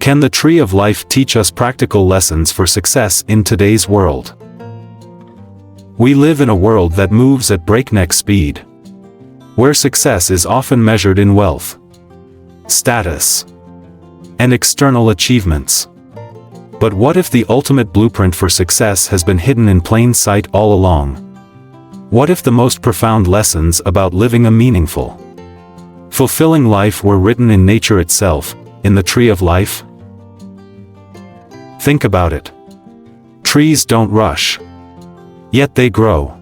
Can the tree of life teach us practical lessons for success in today's world? We live in a world that moves at breakneck speed, where success is often measured in wealth, status, and external achievements. But what if the ultimate blueprint for success has been hidden in plain sight all along? What if the most profound lessons about living a meaningful, fulfilling life were written in nature itself, in the tree of life? Think about it. Trees don't rush, yet they grow.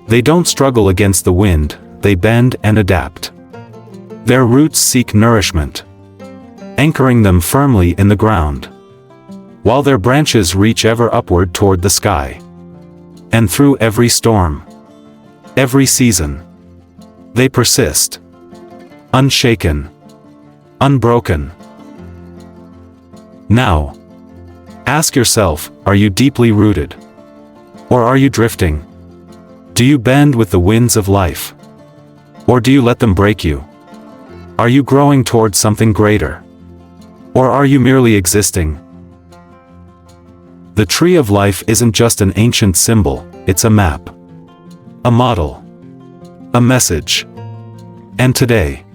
They don't struggle against the wind, they bend and adapt. Their roots seek nourishment, anchoring them firmly in the ground, while their branches reach ever upward toward the sky. And through every storm, every season, they persist, unshaken, unbroken. Now, ask yourself, are you deeply rooted? Or are you drifting? Do you bend with the winds of life? Or do you let them break you? Are you growing towards something greater? Or are you merely existing? The tree of life isn't just an ancient symbol, it's a map, a model, a message. And today,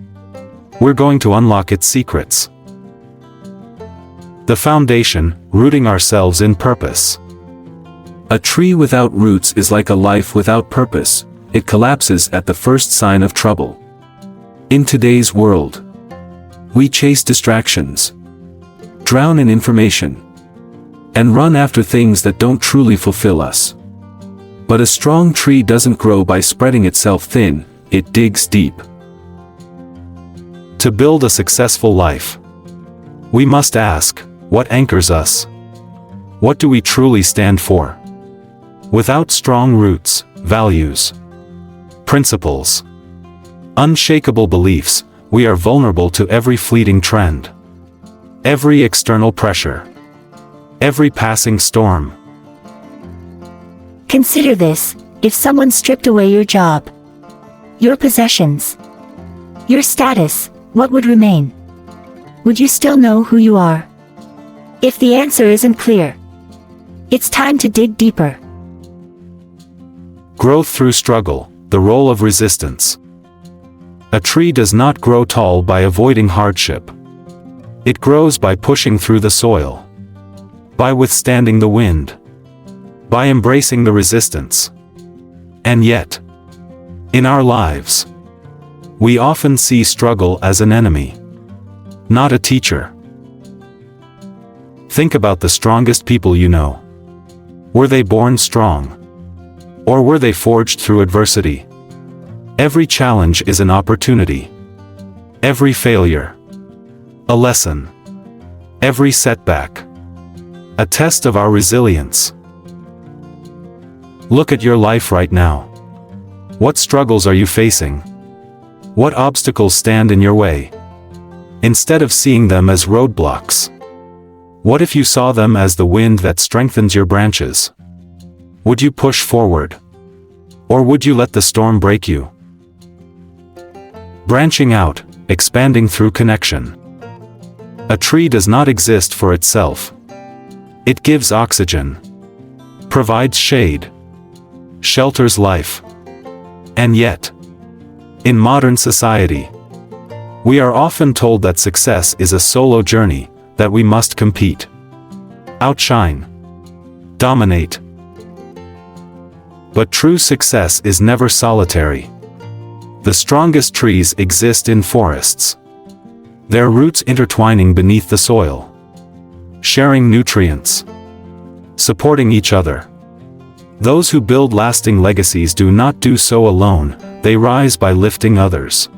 we're going to unlock its secrets. The foundation, rooting ourselves in purpose. A tree without roots is like a life without purpose. It collapses at the first sign of trouble. In today's world, we chase distractions, drown in information, and run after things that don't truly fulfill us. But a strong tree doesn't grow by spreading itself thin, it digs deep. To build a successful life, we must ask, what anchors us? What do we truly stand for? Without strong roots, values, principles, unshakable beliefs, we are vulnerable to every fleeting trend, every external pressure, every passing storm. Consider this: if someone stripped away your job, your possessions, your status, what would remain? Would you still know who you are? If the answer isn't clear, it's time to dig deeper. Growth through struggle, the role of resistance. A tree does not grow tall by avoiding hardship. It grows by pushing through the soil, by withstanding the wind, by embracing the resistance. And yet, in our lives, we often see struggle as an enemy, not a teacher. Think about the strongest people you know. Were they born strong? Or were they forged through adversity? Every challenge is an opportunity. Every failure, a lesson. Every setback, a test of our resilience. Look at your life right now. What struggles are you facing? What obstacles stand in your way? Instead of seeing them as roadblocks, what if you saw them as the wind that strengthens your branches? Would you push forward? Or would you let the storm break you? Branching out, expanding through connection. A tree does not exist for itself. It gives oxygen, provides shade, shelters life. And yet, in modern society, we are often told that success is a solo journey, that we must compete, outshine, dominate. But true success is never solitary. The strongest trees exist in forests, their roots intertwining beneath the soil, sharing nutrients, supporting each other. Those who build lasting legacies do not do so alone, they rise by lifting others.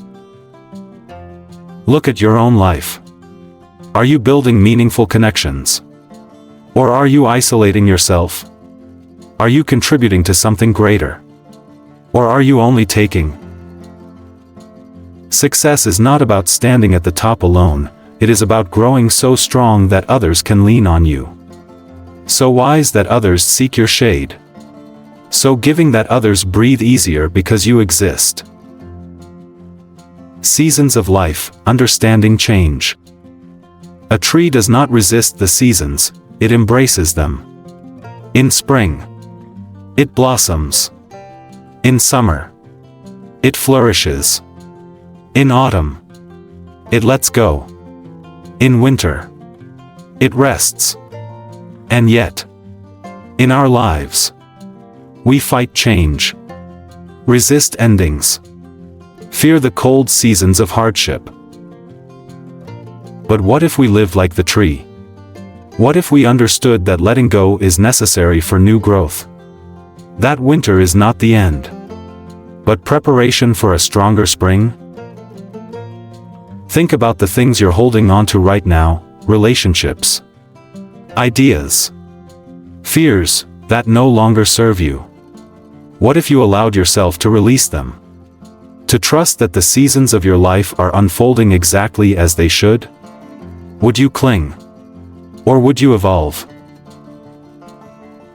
Look at your own life. Are you building meaningful connections? Or are you isolating yourself? Are you contributing to something greater? Or are you only taking? Success is not about standing at the top alone, it is about growing so strong that others can lean on you, so wise that others seek your shade, so giving that others breathe easier because you exist. Seasons of life, understanding change. A tree does not resist the seasons, it embraces them. In spring, it blossoms. In summer, it flourishes. In autumn, it lets go. In winter, it rests. And yet, in our lives, we fight change, resist endings, fear the cold seasons of hardship. But what if we lived like the tree? What if we understood that letting go is necessary for new growth? That winter is not the end, but preparation for a stronger spring? Think about the things you're holding on to right now: relationships, ideas, fears that no longer serve you. What if you allowed yourself to release them? To trust that the seasons of your life are unfolding exactly as they should? Would you cling? Or would you evolve?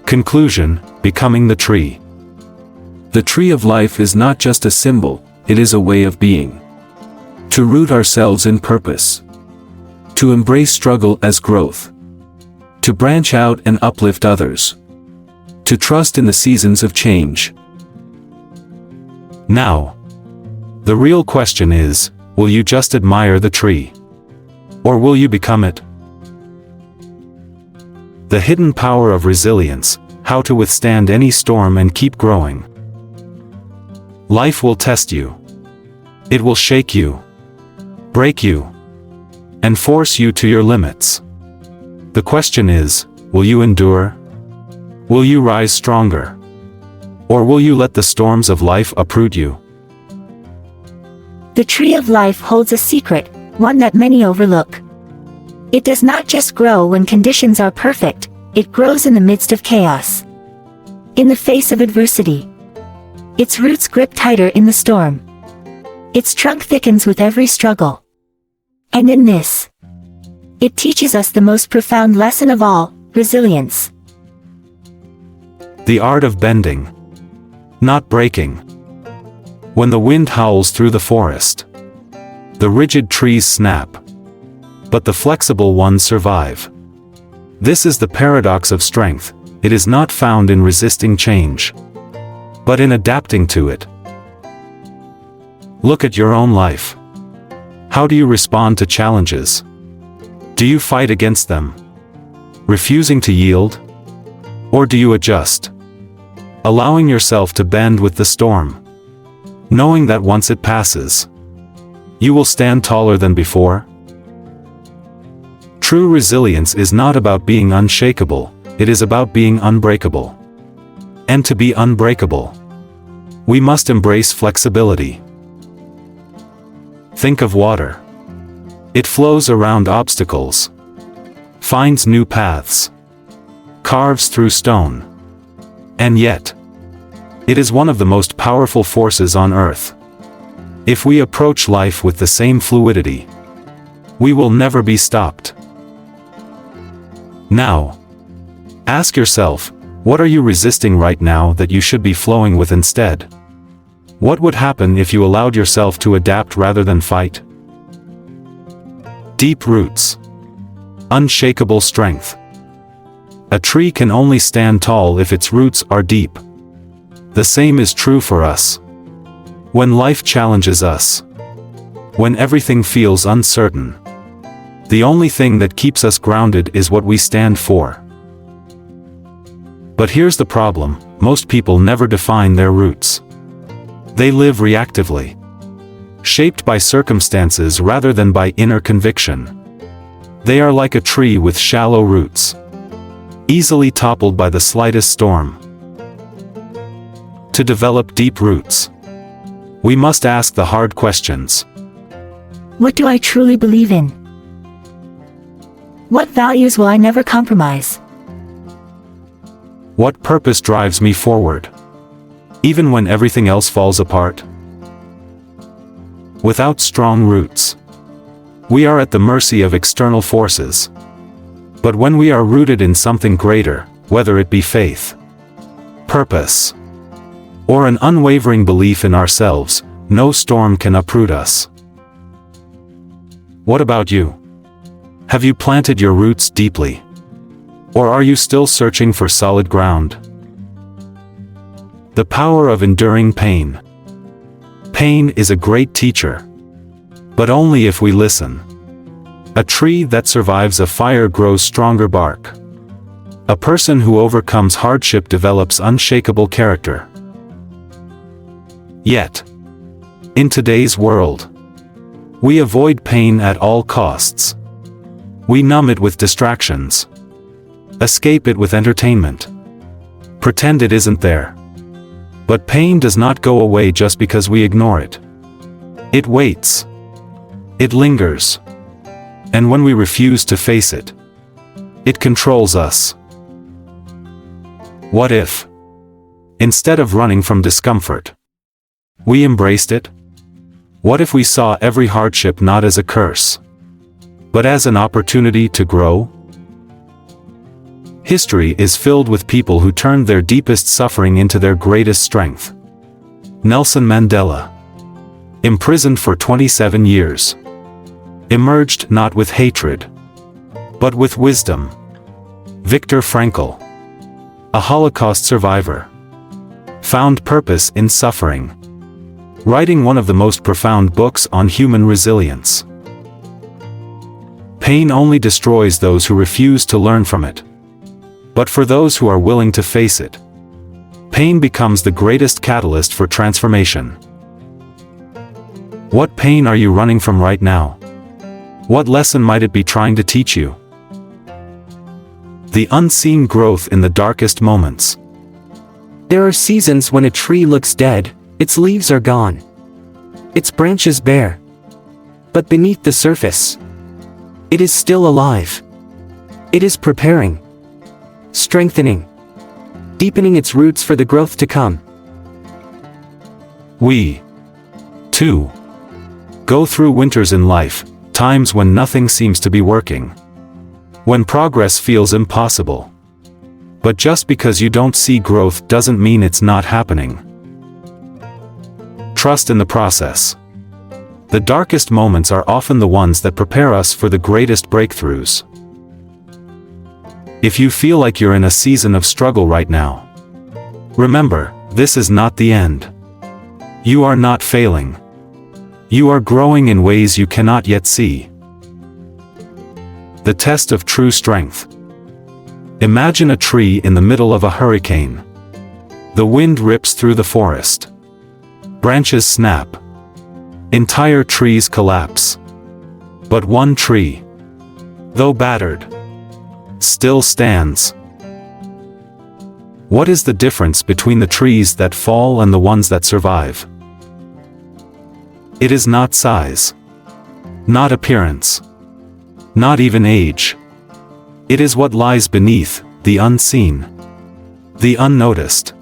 Conclusion: becoming the tree. The tree of life is not just a symbol, it is a way of being. To root ourselves in purpose. To embrace struggle as growth. To branch out and uplift others. To trust in the seasons of change. Now, the real question is, will you just admire the tree? Or will you become it? The hidden power of resilience: how to withstand any storm and keep growing. Life will test you. It will shake you, break you, and force you to your limits. The question is, will you endure? Will you rise stronger? Or will you let the storms of life uproot you? The tree of life holds a secret, one that many overlook. It does not just grow when conditions are perfect, it grows in the midst of chaos. In the face of adversity. Its roots grip tighter in the storm. Its trunk thickens with every struggle. And in this, it teaches us the most profound lesson of all: resilience. The art of bending, not breaking. When the wind howls through the forest, the rigid trees snap, but the flexible ones survive. This is the paradox of strength: it is not found in resisting change, but in adapting to it. Look at your own life. How do you respond to challenges? Do you fight against them, refusing to yield? Or do you adjust, allowing yourself to bend with the storm, knowing that once it passes, you will stand taller than before? True resilience is not about being unshakable, it is about being unbreakable. And to be unbreakable, we must embrace flexibility. Think of water. It flows around obstacles, finds new paths, carves through stone. And yet, it is one of the most powerful forces on earth. If we approach life with the same fluidity, we will never be stopped. Now, ask yourself, what are you resisting right now that you should be flowing with instead? What would happen if you allowed yourself to adapt rather than fight? Deep roots. Unshakable strength. A tree can only stand tall if its roots are deep. The same is true for us. When life challenges us, when everything feels uncertain, the only thing that keeps us grounded is what we stand for. But here's the problem: most people never define their roots. They live reactively, shaped by circumstances rather than by inner conviction. They are like a tree with shallow roots, easily toppled by the slightest storm. To develop deep roots, we must ask the hard questions. What do I truly believe in? What values will I never compromise? What purpose drives me forward, even when everything else falls apart? Without strong roots, we are at the mercy of external forces. But when we are rooted in something greater, whether it be faith, purpose, or an unwavering belief in ourselves, no storm can uproot us. What about you? Have you planted your roots deeply? Or are you still searching for solid ground? The power of enduring pain. Pain is a great teacher. But only if we listen. A tree that survives a fire grows stronger bark. A person who overcomes hardship develops unshakable character. Yet, in today's world, we avoid pain at all costs. We numb it with distractions. Escape it with entertainment. Pretend it isn't there. But pain does not go away just because we ignore it. It waits. It lingers. And when we refuse to face it, it controls us. What if, instead of running from discomfort, we embraced it? What if we saw every hardship not as a curse, but as an opportunity to grow? History is filled with people who turned their deepest suffering into their greatest strength. Nelson Mandela, imprisoned for 27 years, emerged not with hatred, but with wisdom. Viktor Frankl, a Holocaust survivor, found purpose in suffering, writing one of the most profound books on human resilience. Pain only destroys those who refuse to learn from it. But for those who are willing to face it, pain becomes the greatest catalyst for transformation. What pain are you running from right now? What lesson might it be trying to teach you? The unseen growth in the darkest moments. There are seasons when a tree looks dead, its leaves are gone, its branches bare. But beneath the surface, it is still alive. It is preparing, strengthening, deepening its roots for the growth to come. We, too, go through winters in life, times when nothing seems to be working, when progress feels impossible. But just because you don't see growth doesn't mean it's not happening. Trust in the process. The darkest moments are often the ones that prepare us for the greatest breakthroughs. If you feel like you're in a season of struggle right now, remember, this is not the end. You are not failing. You are growing in ways you cannot yet see. The test of true strength. Imagine a tree in the middle of a hurricane. The wind rips through the forest. Branches snap. Entire trees collapse. But one tree, though battered, still stands. What is the difference between the trees that fall and the ones that survive? It is not size, not appearance, not even age. It is what lies beneath, the unseen, the unnoticed,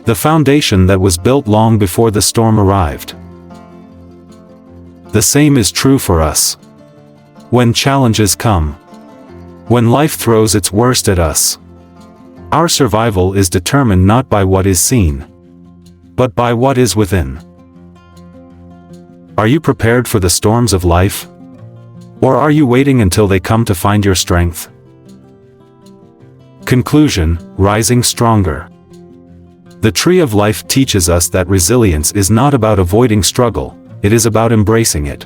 the foundation that was built long before the storm arrived. The same is true for us. When challenges come, when life throws its worst at us, our survival is determined not by what is seen, but by what is within. Are you prepared for the storms of life? Or are you waiting until they come to find your strength? Conclusion: rising stronger. The tree of life teaches us that resilience is not about avoiding struggle, it is about embracing it.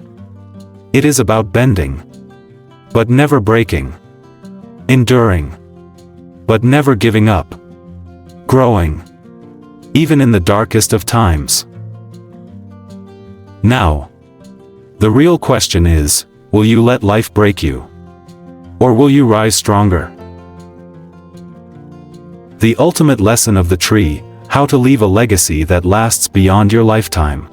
It is about bending, but never breaking. Enduring, but never giving up. Growing, even in the darkest of times. Now, the real question is, will you let life break you? Or will you rise stronger? The ultimate lesson of the tree: how to leave a legacy that lasts beyond your lifetime.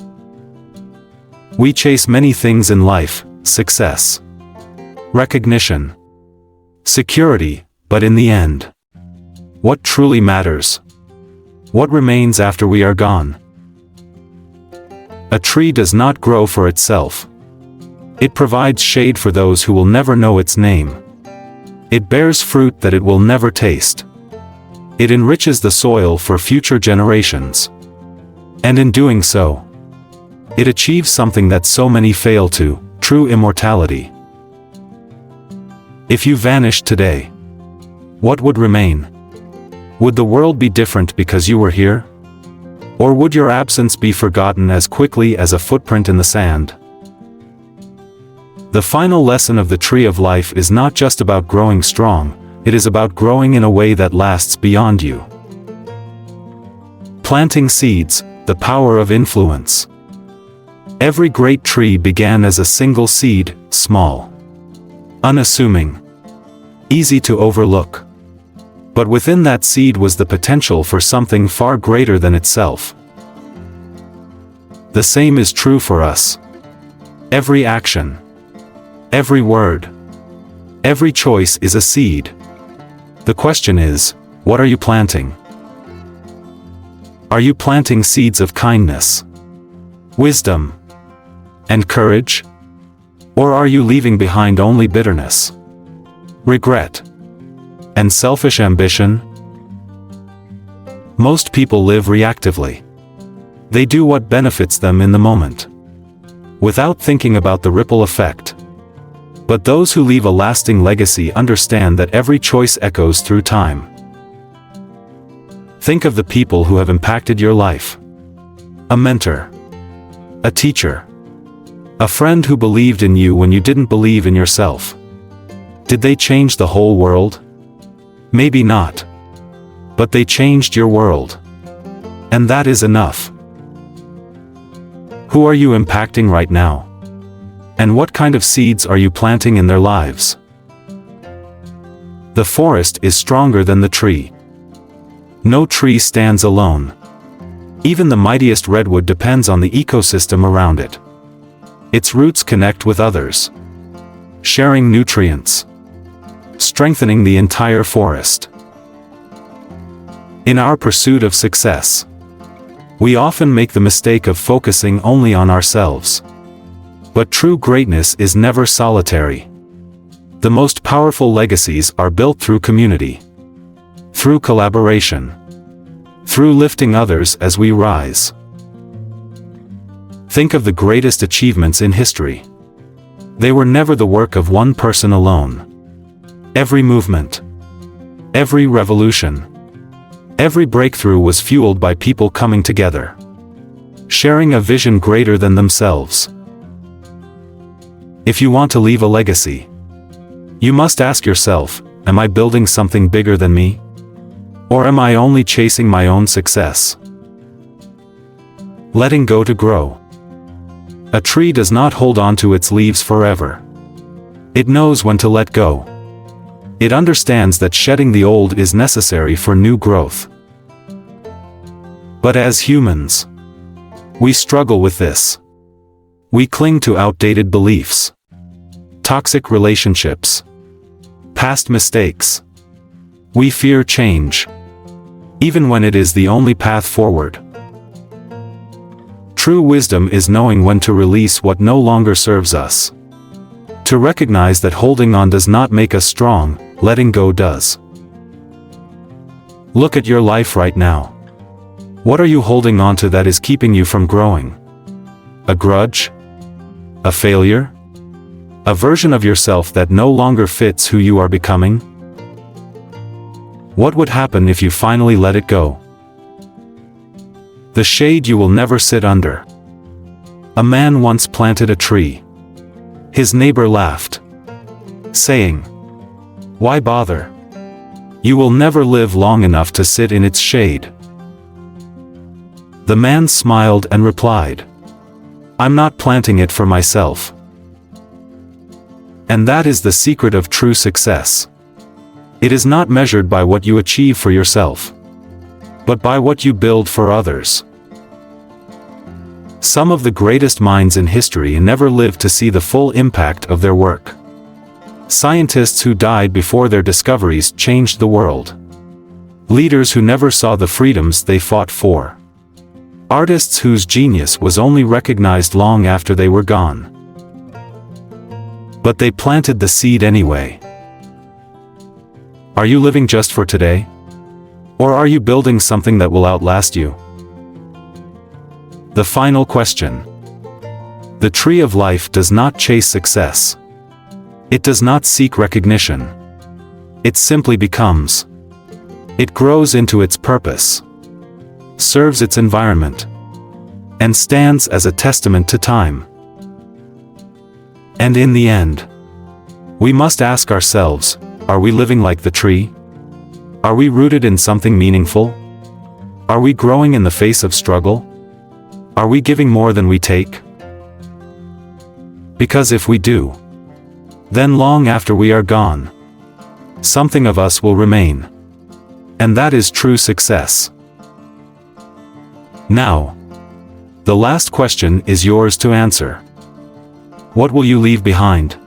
We chase many things in life: success, recognition, security, but in the end, what truly matters? What remains after we are gone? A tree does not grow for itself. It provides shade for those who will never know its name. It bears fruit that it will never taste. It enriches the soil for future generations. And in doing so, it achieves something that so many fail to: true immortality. If you vanished today, what would remain? Would the world be different because you were here? Or would your absence be forgotten as quickly as a footprint in the sand? The final lesson of the tree of life is not just about growing strong, it is about growing in a way that lasts beyond you. Planting seeds, the power of influence. Every great tree began as a single seed, small, unassuming, easy to overlook. But within that seed was the potential for something far greater than itself. The same is true for us. Every action, every word, every choice is a seed. The question is, what are you planting? Are you planting seeds of kindness, wisdom, and courage? Or are you leaving behind only bitterness, regret, and selfish ambition? Most people live reactively. They do what benefits them in the moment, without thinking about the ripple effect. But those who leave a lasting legacy understand that every choice echoes through time. Think of the people who have impacted your life. A mentor, a teacher, a friend who believed in you when you didn't believe in yourself. Did they change the whole world? Maybe not. But they changed your world. And that is enough. Who are you impacting right now? And what kind of seeds are you planting in their lives? The forest is stronger than the tree. No tree stands alone. Even the mightiest redwood depends on the ecosystem around it. Its roots connect with others, sharing nutrients, strengthening the entire forest. In our pursuit of success, we often make the mistake of focusing only on ourselves. But true greatness is never solitary. The most powerful legacies are built through community, through collaboration, through lifting others as we rise. Think of the greatest achievements in history. They were never the work of one person alone. Every movement, every revolution, every breakthrough was fueled by people coming together, sharing a vision greater than themselves. If you want to leave a legacy, you must ask yourself, am I building something bigger than me? Or am I only chasing my own success? Letting go to grow. A tree does not hold on to its leaves forever. It knows when to let go. It understands that shedding the old is necessary for new growth. But as humans, we struggle with this. We cling to outdated beliefs, toxic relationships, past mistakes. We fear change, even when it is the only path forward. True wisdom is knowing when to release what no longer serves us. To recognize that holding on does not make us strong, letting go does. Look at your life right now. What are you holding on to that is keeping you from growing? A grudge? A failure? A version of yourself that no longer fits who you are becoming? What would happen if you finally let it go? The shade you will never sit under. A man once planted a tree. His neighbor laughed, saying, "Why bother? You will never live long enough to sit in its shade." The man smiled and replied, "I'm not planting it for myself." And that is the secret of true success. It is not measured by what you achieve for yourself, but by what you build for others. Some of the greatest minds in history never lived to see the full impact of their work. Scientists who died before their discoveries changed the world. Leaders who never saw the freedoms they fought for. Artists whose genius was only recognized long after they were gone. But they planted the seed anyway. Are you living just for today? Or are you building something that will outlast you? The final question. The tree of life does not chase success. It does not seek recognition. It simply becomes. It grows into its purpose, serves its environment, and stands as a testament to time. And in the end, we must ask ourselves, are we living like the tree? Are we rooted in something meaningful? Are we growing in the face of struggle? Are we giving more than we take? Because if we do, then long after we are gone, something of us will remain. And that is true success. Now, the last question is yours to answer. What will you leave behind?